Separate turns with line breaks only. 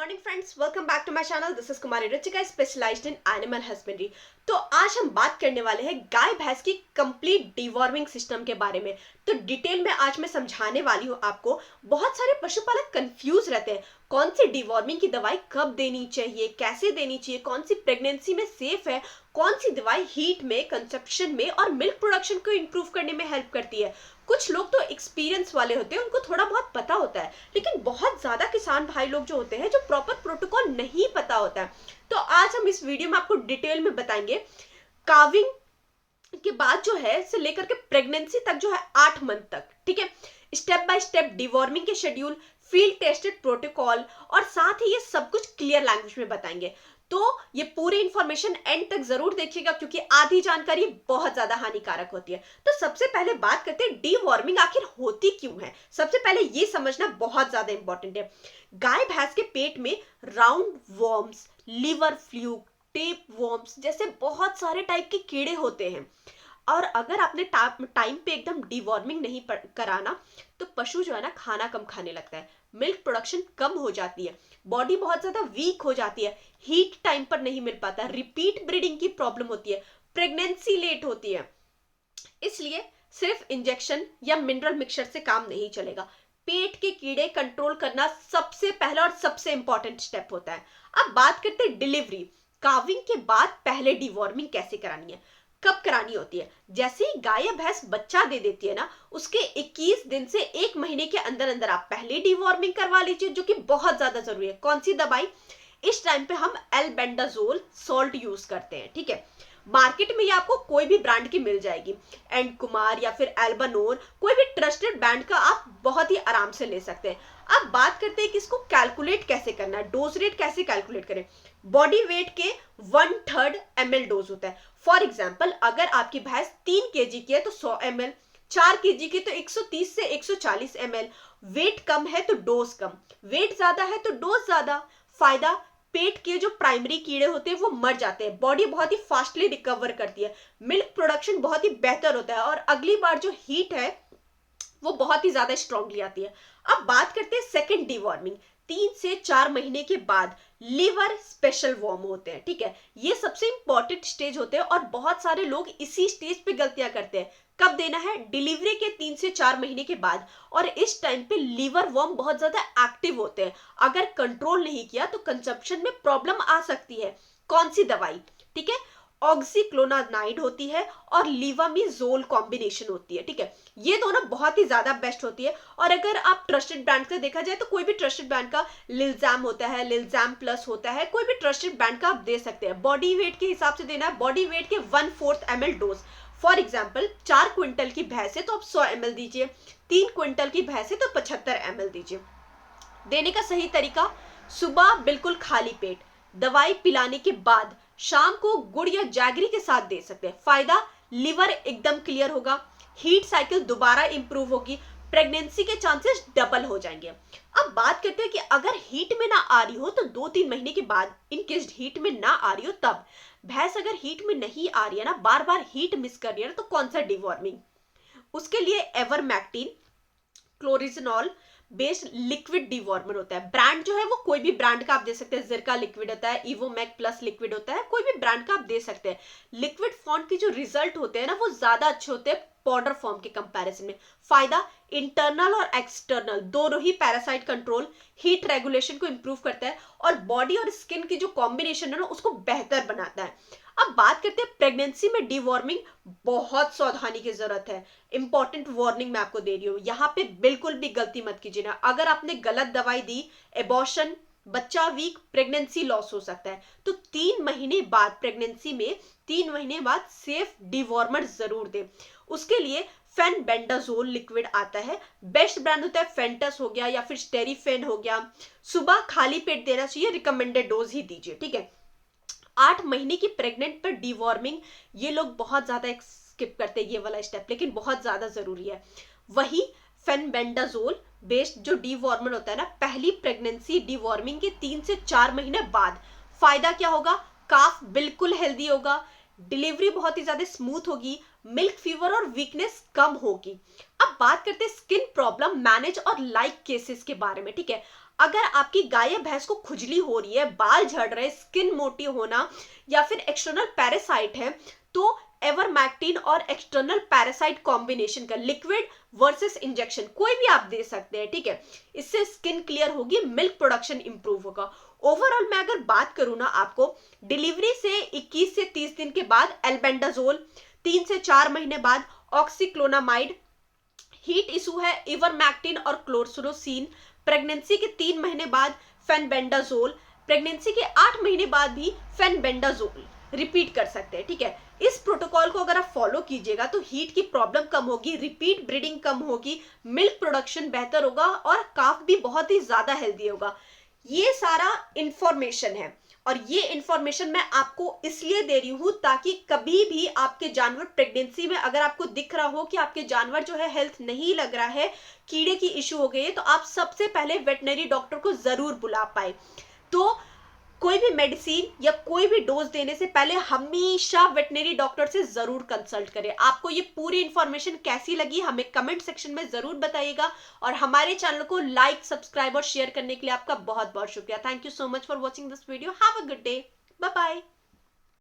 Morning friends, welcome back to my channel. This is Kumari Ruchika, specialised in animal husbandry. तो आज हम बात करने वाले हैं गाय भैंस की कंप्लीट डिवॉर्मिंग सिस्टम के बारे में। तो डिटेल में आज मैं समझाने वाली हूँ आपको। बहुत सारे पशुपालक कंफ्यूज रहते हैं, कौन सी डिवॉर्मिंग की दवाई कब देनी चाहिए, कैसे देनी चाहिए, कौन सी प्रेगनेंसी में सेफ है, कौन सी दवाई हीट में, कंसेप्शन में और मिल्क प्रोडक्शन को इंप्रूव करने में हेल्प करती है। कुछ लोग तो एक्सपीरियंस वाले होते हैं, उनको थोड़ा बहुत पता होता है, लेकिन बहुत ज्यादा किसान भाई लोग जो होते हैं, जो प्रॉपर प्रोटोकॉल नहीं पता होता है। तो आज हम इस वीडियो में आपको डिटेल में बताएंगे काविंग के बाद जो है से लेकर के प्रेगनेंसी तक जो है 8 मंथ तक, ठीक है, स्टेप बाय स्टेप डिवॉर्मिंग के शेड्यूल, फील्ड टेस्टेड प्रोटोकॉल और साथ ही ये सब कुछ क्लियर लैंग्वेज में बताएंगे। तो ये पूरी इंफॉर्मेशन एंड तक जरूर देखिएगा, क्योंकि आधी जानकारी बहुत ज्यादा हानिकारक होती है। तो सबसे पहले बात करते हैं डिवॉर्मिंग आखिर होती क्यों है। सबसे पहले ये समझना बहुत ज्यादा इंपॉर्टेंट है। गाय भैंस के पेट में round worms, liver fluke, tape worms जैसे बहुत सारे टाइप के कीड़े होते हैं, और अगर आपने टाइम पे एकदम डिवॉर्मिंग नहीं कराना तो पशु जो है ना खाना कम खाने लगता है, मिल्क प्रोडक्शन कम हो जाती है, बॉडी बहुत ज्यादा वीक हो जाती है, हीट टाइम पर नहीं मिल पाता, रिपीट ब्रीडिंग की प्रॉब्लम होती है, प्रेगनेंसी लेट होती है। इसलिए सिर्फ इंजेक्शन या मिनरल मिक्सचर से काम नहीं चलेगा। पेट के कीड़े कंट्रोल करना सबसे पहला और सबसे इंपॉर्टेंट स्टेप होता है। अब बात करते हैं डिलीवरी। काविंग के बाद पहले डिवॉर्मिंग कैसे करानी है, कब करानी होती है। जैसे ही गाय या भैंस बच्चा दे देती है ना, उसके 21 दिन से 1 महीने के अंदर अंदर आप पहले डिवॉर्मिंग करवा लीजिए, जो कि बहुत ज्यादा जरूरी है। कौन सी दवाई? इस टाइम पे हम एल्बेंडाजोल सॉल्ट यूज करते हैं, ठीक है। मार्केट में ये आपको कोई भी ब्रांड की मिल जाएगी, एंड कुमार या फिर एल्बानोर, कोई भी ट्रस्टेड ब्रांड का आप बहुत ही आराम से ले सकते हैं। अब बात करते हैं कि इसको कैलकुलेट कैसे करना है, डोज रेट कैसे कैलकुलेट करें। बॉडी वेट के 1/3 ml डोज होता है। फॉर एग्जाम्पल, अगर आपकी भैंस 3 kg की है तो 100 ml, 4 kg की तो 130 से 140 ml। वेट कम है तो डोज कम, वेट ज्यादा है तो डोज ज्यादा। फायदा, पेट के जो प्राइमरी कीड़े होते हैं वो मर जाते हैं, बॉडी बहुत ही फास्टली रिकवर करती है, मिल्क प्रोडक्शन बहुत ही बेहतर होता है, और अगली बार जो हीट है वो बहुत ही ज्यादा स्ट्रांगली आती है। अब बात करते हैं सेकेंड डिवॉर्मिंग। 3 से 4 महीने के बाद लिवर स्पेशल वॉर्म होते हैं, ठीक है। ये सबसे इंपॉर्टेंट स्टेज होते हैं, और बहुत सारे लोग इसी स्टेज पे गलतियां करते हैं। कब देना है? डिलीवरी के 3 से 4 महीने के बाद। और इस टाइम पे लिवर वॉर्म बहुत ज्यादा एक्टिव होते हैं, अगर कंट्रोल नहीं किया तो कंजप्शन में प्रॉब्लम आ सकती है। कौन सी दवाई? ठीक है, ऑक्सीक्लोनाजाइड होती है और लीवामीजोल कॉम्बिनेशन होती है, ठीक है। ये दोनों बहुत ही ज्यादा बेस्ट होती है। और अगर आप ट्रस्टेड ब्रांड का देखा जाए तो कोई भी ट्रस्टेड ब्रांड का, लिलजैम होता है, लिलजैम प्लस होता है, कोई भी ट्रस्टेड ब्रांड का आप दे सकते हैं। बॉडी वेट के हिसाब से देना है, बॉडी वेट के 1/4 ml dose. For example, 4 quintal की भैंस है तो आप 100 ml दीजिए, 3 क्विंटल की भैंस है तो 75 ml दीजिए। देने का सही तरीका, सुबह बिल्कुल खाली पेट, दवाई पिलाने के बाद शाम को गुड़ या जैगरी के साथ दे सकते हैं। फायदा, लिवर एकदम क्लियर होगा, हीट साइकिल दोबारा इंप्रूव होगी, प्रेगनेंसी के चांसेस डबल हो जाएंगे। अब बात करते हैं कि अगर हीट में ना आ रही हो तो 2-3 महीने के बाद, इन केस हीट में ना आ रही हो तब। भैंस अगर हीट में नहीं आ रही है ना, बार बार हीट मिस कर रही है ना, तो कौन सा डिवॉर्मिंग? उसके लिए एवरमैक्टिन क्लोरिजनॉल बेस्ड लिक्विड डिवॉर्मर होता है। ब्रांड जो है वो कोई भी ब्रांड का आप दे सकते हैं, जिरका लिक्विड होता है, इवोमैक प्लस लिक्विड होता है, कोई भी ब्रांड का आप दे सकते हैं। लिक्विड फॉर्म के जो रिजल्ट होते हैं ना, वो ज्यादा अच्छे होते हैं पाउडर फॉर्म के कंपैरिजन में। फायदा, इंटरनल और एक्सटर्नल दोनों ही पैरासाइट कंट्रोल, हीट रेगुलेशन को इंप्रूव करता है, और बॉडी और स्किन की जो कॉम्बिनेशन है ना उसको बेहतर बनाता है। अब बात करते हैं प्रेगनेंसी में डिवॉर्मिंग। बहुत सावधानी की जरूरत है। इंपॉर्टेंट वार्निंग मैं आपको दे रही हूँ, यहाँ पे बिल्कुल भी गलती मत कीजिए ना। अगर आपने गलत दवाई दी, एबॉर्शन, बच्चा वीक, प्रेगनेंसी लॉस हो सकता है। तो 3 महीने बाद, प्रेगनेंसी में 3 महीने बाद सेफ डिवॉर्मर जरूर दे। उसके लिए फेनबेंडाजोल लिक्विड आता है, बेस्ट ब्रांड होता है फेंटस हो गया या फिर स्टेरिफेन हो गया। सुबह खाली पेट देना चाहिए, रिकमेंडेड डोज ही दीजिए, ठीक है। 8 महीने की प्रेग्नेंट पर डिवॉर्मिंग, ये लोग बहुत ज्यादा स्किप करते हैं ये वाला स्टेप, लेकिन बहुत ज्यादा जरूरी है। वही फेनबेंडाजोल बेस्ड जो डिवॉर्मर होता है ना, पहली प्रेगनेंसी डिवॉर्मिंग के 3 से 4 महीने बाद। फायदा क्या होगा? काफ बिल्कुल हेल्दी होगा, डिलीवरी बहुत ही ज्यादा स्मूथ होगी, मिल्क फीवर और वीकनेस कम होगी। अब बात करते हैं स्किन प्रॉब्लम मैनेज और लाइक केसेस के बारे में, ठीक है। अगर आपकी गाय या भैंस को खुजली हो रही है, बाल झड़ रहे, स्किन मोटी होना या फिर एक्सटर्नल पैरासाइट है, तो एवरमैक्टिन और एक्सटर्नल पैरासाइट कॉम्बिनेशन का लिक्विड वर्सेस इंजेक्शन कोई भी आप दे सकते हैं, ठीक है। इससे स्किन क्लियर होगी, मिल्क प्रोडक्शन इंप्रूव होगा। ओवरऑल मैं अगर बात करूं ना, आपको डिलीवरी से 21 से 30 दिन के बाद एल्बेंडाजोल, 3 से 4 महीने बाद ऑक्सीक्लोनामाइड, हीट इशू है इवरमैक्टिन और क्लोरसुलोसिन, प्रेगनेंसी के 3 महीने बाद फेनबेंडाजोल, प्रेगनेंसी के 8 महीने बाद भी फेनबेंडाजोल रिपीट कर सकते हैं, ठीक है। इस प्रोटोकॉल को अगर आप फॉलो कीजिएगा तो हीट की प्रॉब्लम कम होगी, रिपीट ब्रीडिंग कम होगी, मिल्क प्रोडक्शन बेहतर होगा और काफ भी बहुत ही ज्यादा हेल्दी होगा। ये सारा इंफॉर्मेशन है और ये इंफॉर्मेशन मैं आपको इसलिए दे रही हूं ताकि कभी भी आपके जानवर प्रेगनेंसी में अगर आपको दिख रहा हो कि आपके जानवर जो है हेल्थ नहीं लग रहा है, कीड़े की इश्यू हो गई है, तो आप सबसे पहले वेटनरी डॉक्टर को जरूर बुला पाए। तो कोई भी मेडिसिन या कोई भी डोज देने से पहले हमेशा वेटनरी डॉक्टर से जरूर कंसल्ट करें। आपको ये पूरी इंफॉर्मेशन कैसी लगी हमें कमेंट सेक्शन में जरूर बताइएगा और हमारे चैनल को लाइक, सब्सक्राइब और शेयर करने के लिए आपका बहुत बहुत शुक्रिया। Thank you so much for watching this video. Have a good day. Bye bye.